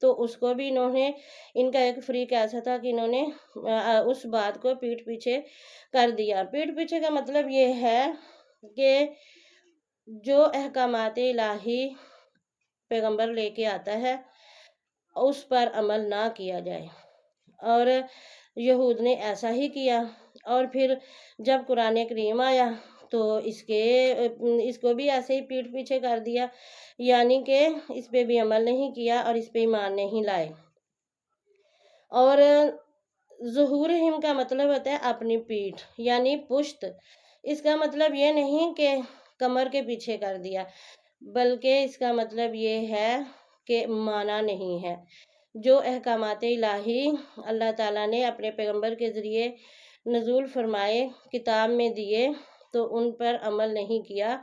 تو اس کو بھی ان کا ایک فریق ایسا تھا کہ انہوں نے اس بات کو پیٹھ پیچھے کر دیا۔ پیٹھ پیچھے کا مطلب یہ ہے کہ جو احکامات الہی پیغمبر لے کے آتا ہے اس پر عمل نہ کیا جائے، اور یہود نے ایسا ہی کیا۔ اور پھر جب قرآن کریم آیا تو اس کو بھی ایسے ہی پیٹھ پیچھے کر دیا، یعنی کہ اس پہ بھی عمل نہیں کیا اور اس پہ ایمان نہیں لائے۔ اور ظہورہم کا مطلب ہوتا ہے اپنی پیٹھ، یعنی پشت۔ اس کا مطلب یہ نہیں کہ کمر کے پیچھے کر دیا، بلکہ اس کا مطلب یہ ہے کہ مانا نہیں ہے۔ جو احکامات الہی اللہ تعالیٰ نے اپنے پیغمبر کے ذریعے نزول فرمائے، کتاب میں دیے، تو ان پر عمل نہیں کیا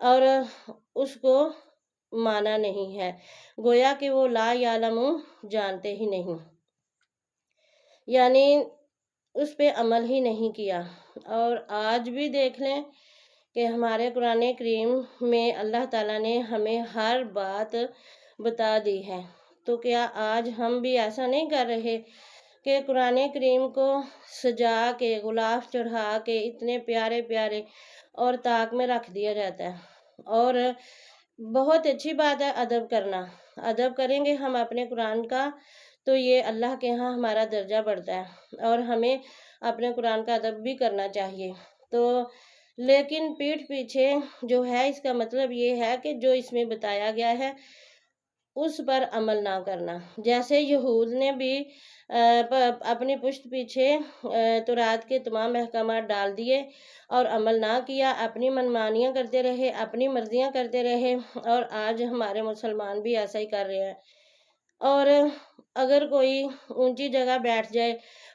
اور اس کو مانا نہیں ہے، گویا کہ وہ لا یعلم جانتے ہی نہیں، یعنی اس پہ عمل ہی نہیں کیا۔ اور آج بھی دیکھ لیں کہ ہمارے قرآن کریم میں اللہ تعالیٰ نے ہمیں ہر بات بتا دی ہے، تو کیا آج ہم بھی ایسا نہیں کر رہے کہ قرآن کریم کو سجا کے، غلاف چڑھا کے اتنے پیارے پیارے اور طاق میں رکھ دیا جاتا ہے؟ اور بہت اچھی بات ہے ادب کرنا، ادب کریں گے ہم اپنے قرآن کا تو یہ اللہ کے ہاں ہمارا درجہ بڑھتا ہے، اور ہمیں اپنے قرآن کا ادب بھی کرنا چاہیے۔ تو لیکن پیٹھ پیچھے جو ہے، اس کا مطلب یہ ہے کہ جو اس میں بتایا گیا ہے اس پر عمل نہ کرنا۔ جیسے یہود نے بھی اپنی پشت پیچھے تورات کے تمام احکامات ڈال دیے اور عمل نہ کیا، اپنی منمانیاں کرتے رہے، اپنی مرضیاں کرتے رہے، اور آج ہمارے مسلمان بھی ایسا ہی کر رہے ہیں۔ اور اگر کوئی اونچی جگہ بیٹھ جائے،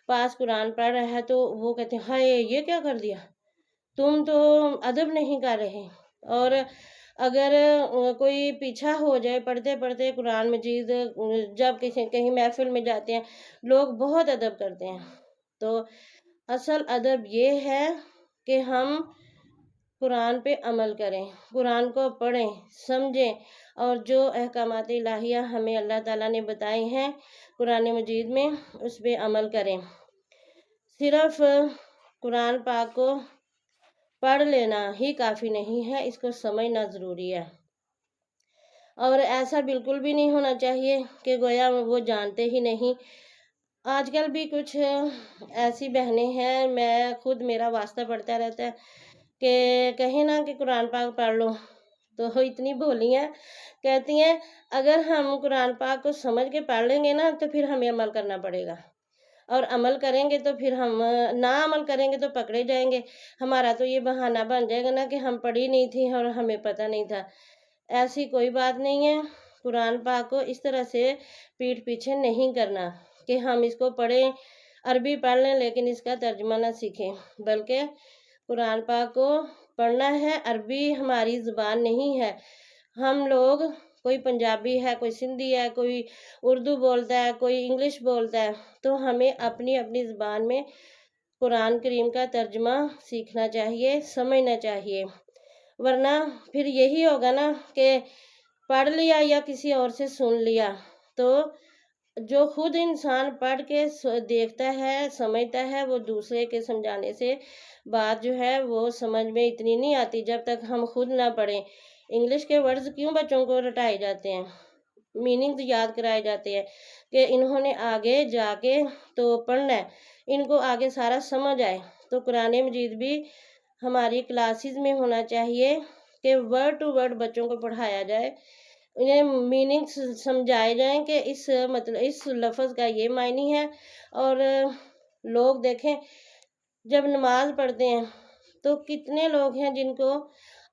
پاس قرآن پڑھ رہا ہے، تو وہ کہتے ہیں ہائے یہ کیا کر دیا، تم تو ادب نہیں کر رہے۔ اور اگر کوئی پیچھا ہو جائے پڑھتے پڑھتے قرآن مجید، جب کہیں محفل میں جاتے ہیں لوگ بہت ادب کرتے ہیں، تو اصل ادب یہ ہے کہ ہم قرآن پہ عمل کریں، قرآن کو پڑھیں، سمجھیں، اور جو احکامات الہیہ ہمیں اللہ تعالیٰ نے بتائے ہیں قرآن مجید میں اس پہ عمل کریں۔ صرف قرآن پاک کو پڑھ لینا ہی کافی نہیں ہے، اس کو سمجھنا ضروری ہے۔ اور ایسا بالکل بھی نہیں ہونا چاہیے کہ گویا وہ جانتے ہی نہیں۔ آج کل بھی کچھ ایسی بہنیں ہیں، میں خود میرا واسطہ پڑتا رہتا ہے کہ کہیں نہ کہ قرآن پاک پڑھ لو، تو اتنی بولی ہیں، کہتی ہیں اگر ہم قرآن پاک کو سمجھ کے پڑھ لیں گے نا تو پھر ہمیں عمل کرنا پڑے گا، اور عمل کریں گے تو پھر ہم نہ عمل کریں گے تو پکڑے جائیں گے، ہمارا تو یہ بہانہ بن جائے گا نا کہ ہم پڑھی نہیں تھی اور ہمیں پتہ نہیں تھا۔ ایسی کوئی بات نہیں ہے، قرآن پاک کو اس طرح سے پیٹھ پیچھے نہیں کرنا کہ ہم اس کو پڑھیں، عربی پڑھ لیں لیکن اس کا ترجمہ نہ سیکھیں، بلکہ قرآن پاک کو پڑھنا ہے۔ عربی ہماری زبان نہیں ہے، ہم لوگ، کوئی پنجابی ہے، کوئی سندھی ہے، کوئی اردو بولتا ہے، کوئی انگلش بولتا ہے، تو ہمیں اپنی اپنی زبان میں قرآن کریم کا ترجمہ سیکھنا چاہیے، سمجھنا چاہیے، ورنہ پھر یہی ہوگا نا کہ پڑھ لیا یا کسی اور سے سن لیا، تو جو خود انسان پڑھ کے دیکھتا ہے، سمجھتا ہے، وہ دوسرے کے سمجھانے سے بات جو ہے وہ سمجھ میں اتنی نہیں آتی جب تک ہم خود نہ پڑھیں۔ انگلش کے ورڈز کیوں بچوں کو رٹائے جاتے ہیں، میننگز یاد کرائے جاتے ہیں کہ انہوں نے آگے جا کے تو پڑھنا ہے، ان کو آگے سارا سمجھ آئے۔ تو قرآن مجید بھی ہماری کلاسز میں ہونا چاہیے کہ ورڈ ٹو ورڈ بچوں کو پڑھایا جائے، انہیں میننگز سمجھائے جائیں کہ اس لفظ کا یہ معنی ہے۔ اور لوگ دیکھیں جب نماز پڑھتے ہیں تو کتنے لوگ ہیں جن کو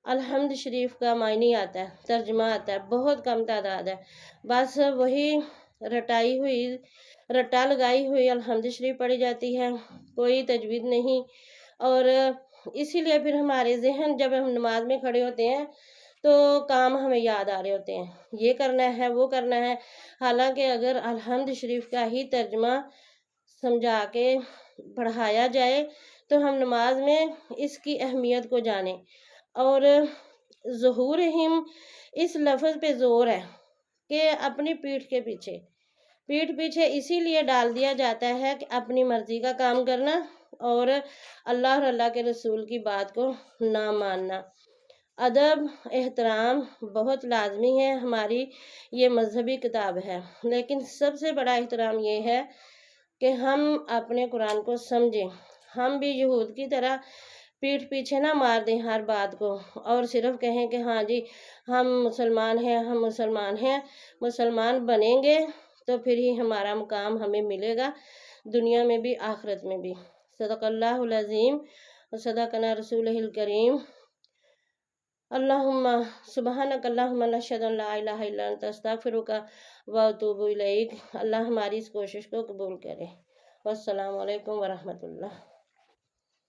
الحمد شریف کا معنی آتا ہے، ترجمہ آتا ہے، بہت کم تعداد ہے، بس وہی رٹا لگائی ہوئی الحمد شریف پڑھی جاتی ہے، کوئی تجوید نہیں۔ اور اسی لیے پھر ہمارے ذہن جب ہم نماز میں کھڑے ہوتے ہیں تو کام ہمیں یاد آ رہے ہوتے ہیں، یہ کرنا ہے، وہ کرنا ہے، حالانکہ اگر الحمد شریف کا ہی ترجمہ سمجھا کے پڑھایا جائے تو ہم نماز میں اس کی اہمیت کو جانیں۔ اور ظہورہم اس لفظ پہ زور ہے کہ اپنی پیٹھ پیچھے اسی لیے ڈال دیا جاتا ہے کہ اپنی مرضی کا کام کرنا اور اللہ اور اللہ کے رسول کی بات کو نہ ماننا۔ ادب احترام بہت لازمی ہے، ہماری یہ مذہبی کتاب ہے، لیکن سب سے بڑا احترام یہ ہے کہ ہم اپنے قرآن کو سمجھیں، ہم بھی یہود کی طرح پیٹھ پیچھے نہ مار دیں ہر بات کو اور صرف کہیں کہ ہاں جی ہم مسلمان ہیں، ہم مسلمان بنیں گے تو پھر ہی ہمارا مقام ہمیں ملے گا، دنیا میں بھی آخرت میں بھی۔ صدق اللہ العظیم و صدقنا رسولہ الکریم۔ اللہم سبحانک اللہم نشہد ان لا الہ الا انت استغفرک و اتوب الیک۔ اللہ ہماری اس کوشش کو قبول کرے۔ والسلام علیکم ورحمۃ اللہ۔